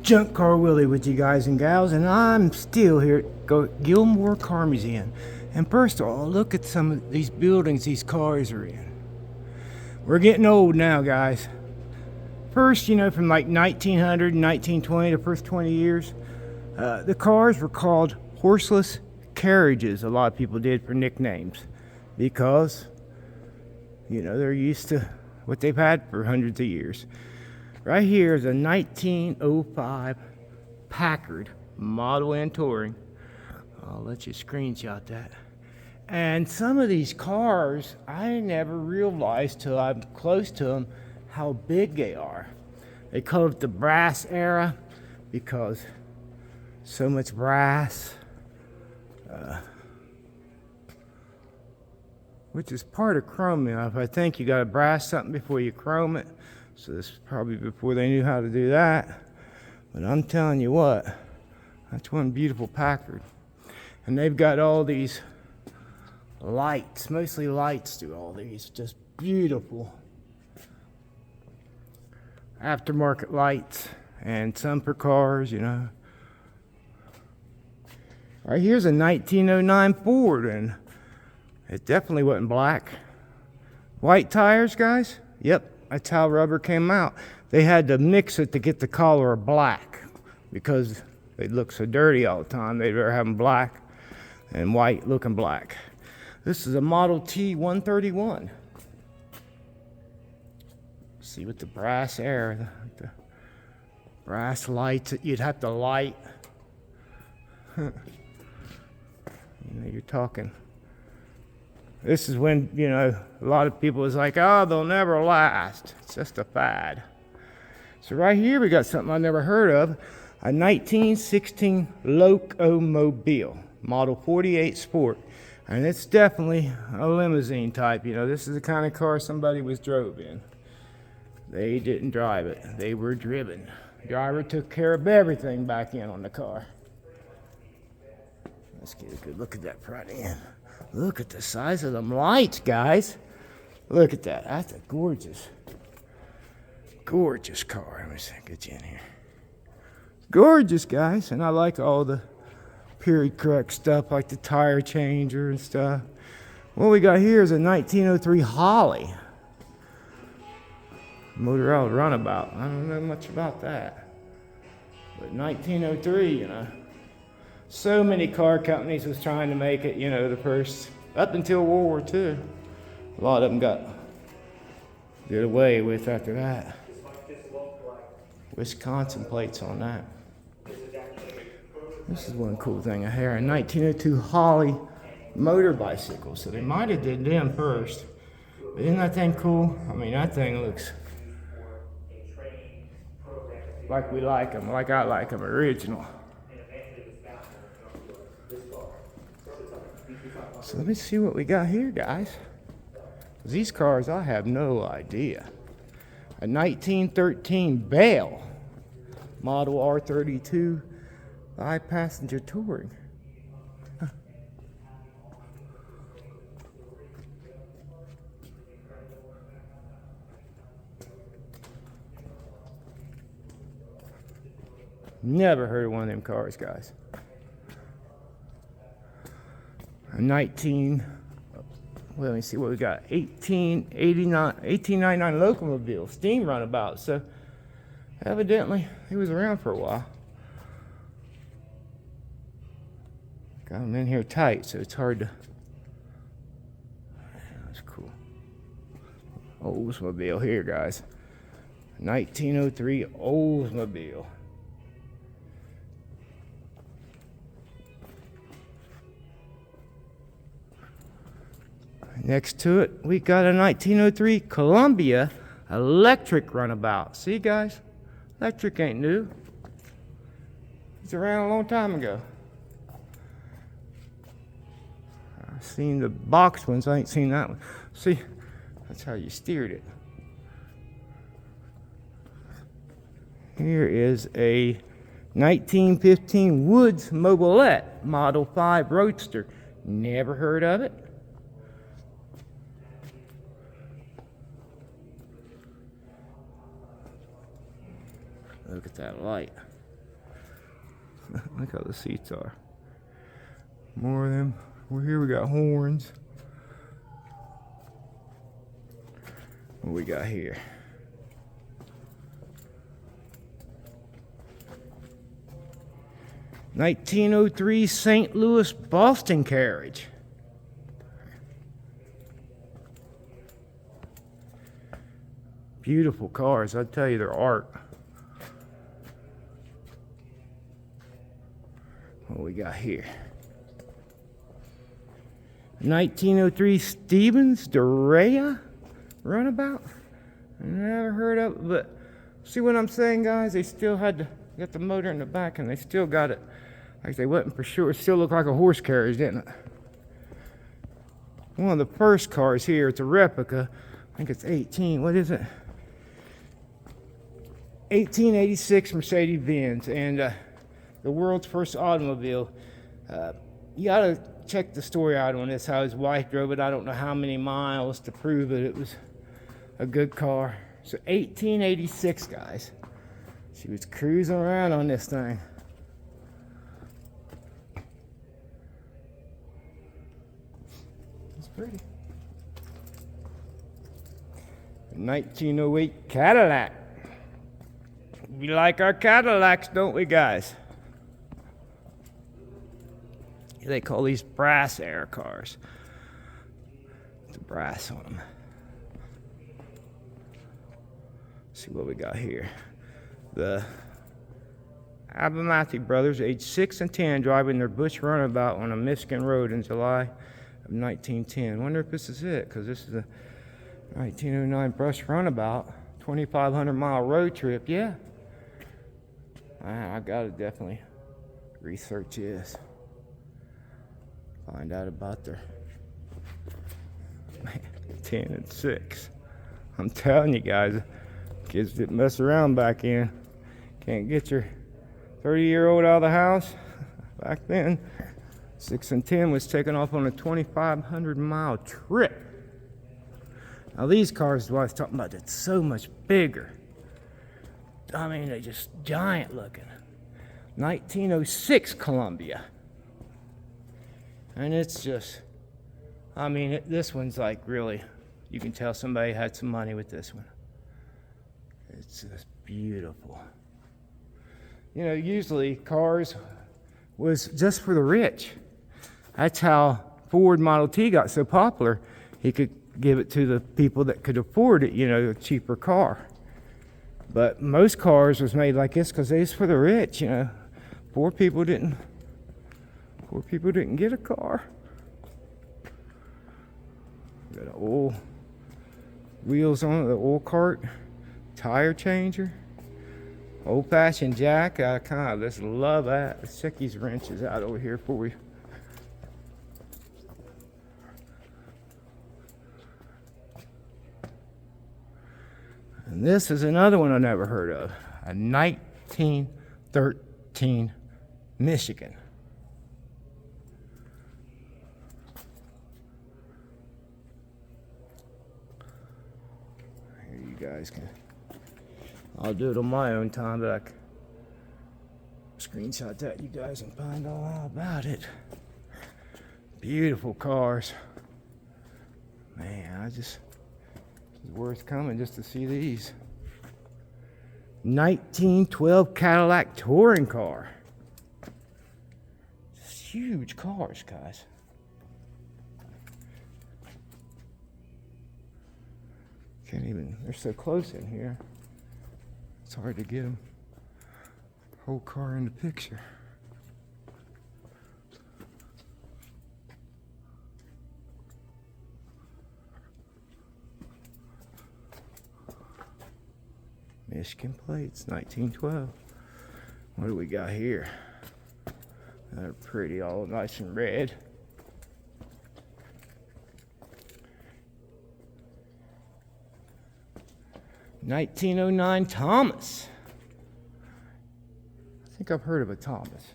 Junk Car Willie with you guys and gals, and I'm still here at Gilmore Car Museum. And first of all, look at some of these buildings these cars are in. We're getting old now, guys. First, you know, from like 1900 and 1920, the first 20 years, the cars were called horseless carriages. A lot of people did for nicknames because, you know, they're used to what they've had for hundreds of years. Right here is a 1905 Packard Model N Touring. I'll let you screenshot that. And some of these cars, I never realized till I'm close to them how big they are. They call it the brass era because so much brass, which is part of chromium. I think you got to brass something before you chrome it. So this is probably before they knew how to do that. But I'm telling you what, that's one beautiful Packard. And they've got all these lights, mostly lights through all these, just beautiful aftermarket lights, and some for cars, you know. Right here's a 1909 Ford, and it definitely wasn't black. White tires, guys? Yep. That's how rubber came out. They had to mix it to get the color black because they look so dirty all the time. They'd rather have them black and white looking black. This is a Model T 131. See with the brass air, the brass lights that you'd have to light. You know, you're talking. This is when, you know, a lot of people was like, oh, they'll never last. It's just a fad. So right here we got something I never heard of. A 1916 Locomobile, Model 48 Sport. And it's definitely a limousine type. You know, this is the kind of car somebody was drove in. They didn't drive it. They were driven. The driver took care of everything back in on the car. Let's get a good look at that front end. Look at the size of them lights, guys. Look at that. That's a gorgeous, gorgeous car. Let me see, get you in here. Gorgeous, guys. And I like all the period correct stuff, like the tire changer and stuff. What we got here is a 1903 Holly Motorella Runabout. I don't know much about that. But 1903, you know. So many car companies was trying to make it, you know, the first, up until World War II. A lot of them got did away with after that. Wisconsin plates on that. This is one cool thing I hear. A 1902 Holly motor bicycle. So they might have did them first. But isn't that thing cool? I mean, that thing looks like we like them, like I like them, original. So let me see what we got here, guys. These cars, I have no idea. A 1913 Bale, Model R32, 5-passenger touring. Huh. Never heard of one of them cars, guys. A let me see what we got. 1899 Locomobile, steam runabout. So evidently he was around for a while. Got him in here tight, so it's hard to. That's cool. Oldsmobile here, guys. 1903 Oldsmobile. Next to it, we got a 1903 Columbia electric runabout. See, guys? Electric ain't new. It's around a long time ago. I've seen the box ones. I ain't seen that one. See, that's how you steered it. Here is a 1915 Woods Mobilette Model 5 Roadster. Never heard of it. Look at that light. Look how the seats are. More of them. Well, here we got horns. What we got here? (1903) St. Louis Boston carriage. Beautiful cars, I tell you, they're art. What we got here? 1903 Stevens Dorea runabout. I never heard of it, but see what I'm saying, guys? They still had to get the motor in the back, and they still got it. Like they wasn't for sure. It still looked like a horse carriage, didn't it? One of the first cars here. It's a replica. I think it's 18. What is it? 1886 Mercedes-Benz, and the world's first automobile. You gotta check the story out on this, how his wife drove it. I don't know how many miles to prove it. It was a good car. So 1886, guys. She was cruising around on this thing. It's pretty. 1908 Cadillac. We like our Cadillacs, don't we, guys? They call these brass air cars. The brass on them. Let's see what we got here. The Abernathy brothers, aged 6 and 10, driving their Bush runabout on a Michigan road in July of 1910. Wonder if this is it, because this is a 1909 Bush runabout, 2,500-mile road trip. Yeah. I gotta definitely research this. Find out about their 10 and 6. I'm telling you guys, kids didn't mess around back then. Can't get your 30-year-old out of the house. Back then, 6 and 10 was taken off on a 2,500-mile trip. Now these cars, what I was talking about, it's so much bigger. I mean, they're just giant looking. 1906 Columbia. And it's just, I mean, this one's like really, you can tell somebody had some money with this one. It's just beautiful. You know, usually cars was just for the rich. That's how Ford Model T got so popular. He could give it to the people that could afford it, you know, a cheaper car. But most cars was made like this because they was for the rich, you know. Poor people didn't get a car. Got oil wheels on it, the oil cart, tire changer, old-fashioned jack. I kind of just love that. Let's check these wrenches out over here before we. And this is another one I never heard of. A 1913 Michigan. Here you guys can. I'll do it on my own time, but I can screenshot that. You guys can find all about it. Beautiful cars. Man, it's worth coming just to see these. 1912 Cadillac touring car. Just huge cars, guys. Can't even, they're so close in here. It's hard to get them whole car in the picture. Michigan plates, 1912. What do we got here? They're pretty, all nice and red. (1909) Thomas. I think I've heard of a Thomas.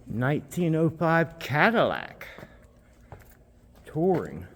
(1905) Cadillac. Touring.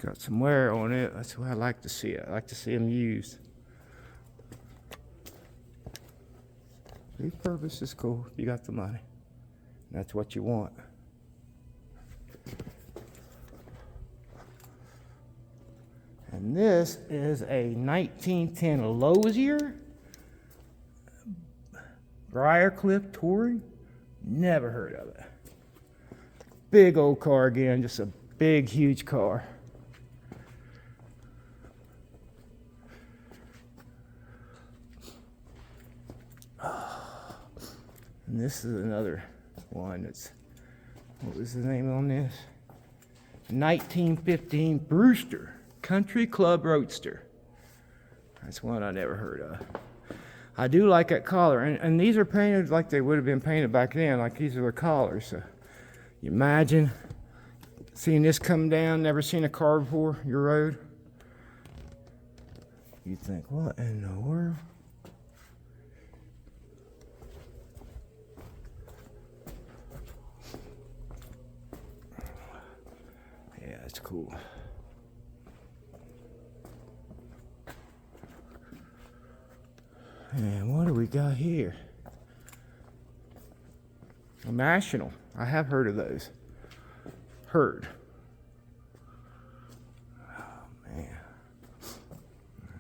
got some wear on it. That's what I like to see. I like to see them used. Repurpose is cool if you got the money. That's what you want. And this is a 1910 Lozier Briarcliff Touring. Never heard of it. Big old car again, just a big, huge car. And this is another one that's, what was the name on this? 1915 Brewster Country Club Roadster. That's one I never heard of. I do like that collar, and these are painted like they would have been painted back then, like these are their collars. So you imagine seeing this come down, never seen a car before your road. You think, what in the world? Yeah, it's cool. And what do we got here? A National. I have heard of those. Heard. Oh, man.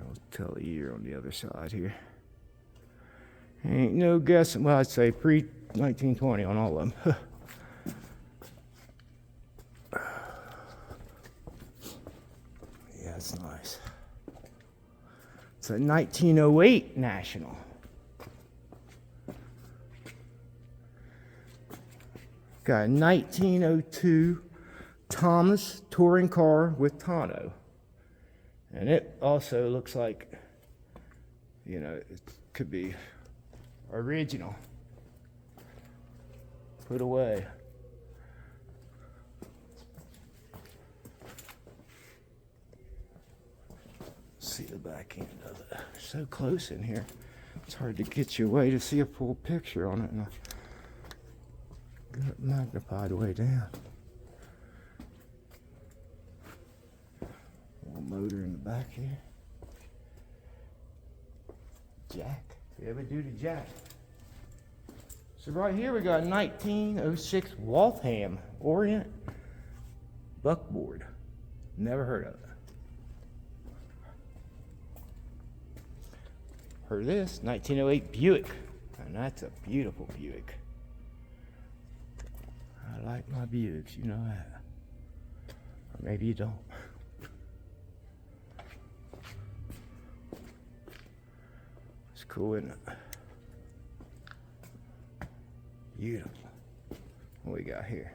I'll tell the year on the other side here. Ain't no guessing. Well, I'd say pre-1920 on all of them. Yeah, it's nice. It's a 1908 National. Got a 1902 Thomas touring car with tonneau. And it also looks like, you know, it could be original. Put away. See the back end of it. So close in here. It's hard to get you away to see a full picture on it. And I got it magnified way down. Little motor in the back here. Jack. You ever do the jack? So right here we got a 1906 Waltham Orient buckboard. Never heard of it. Heard of this, 1908 Buick, and that's a beautiful Buick. I like my Buicks, you know that. Or maybe you don't. It's cool, isn't it? Beautiful. What we got here?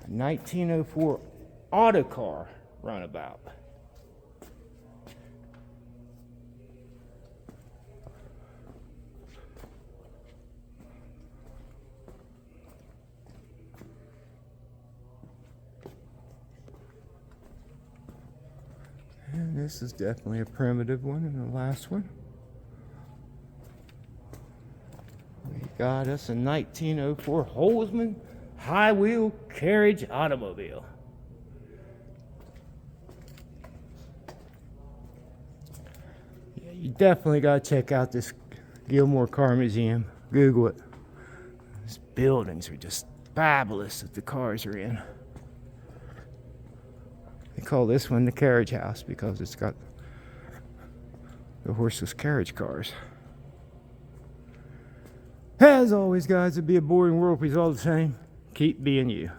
A 1904 Autocar runabout. And this is definitely a primitive one, and the last one. We got us a 1904 Holzman high wheel carriage automobile. Yeah, you definitely got to check out this Gilmore Car Museum. Google it. These buildings are just fabulous that the cars are in. They call this one the carriage house because it's got the horseless carriage cars. As always, guys, it'd be a boring world if it's all the same. Keep being you.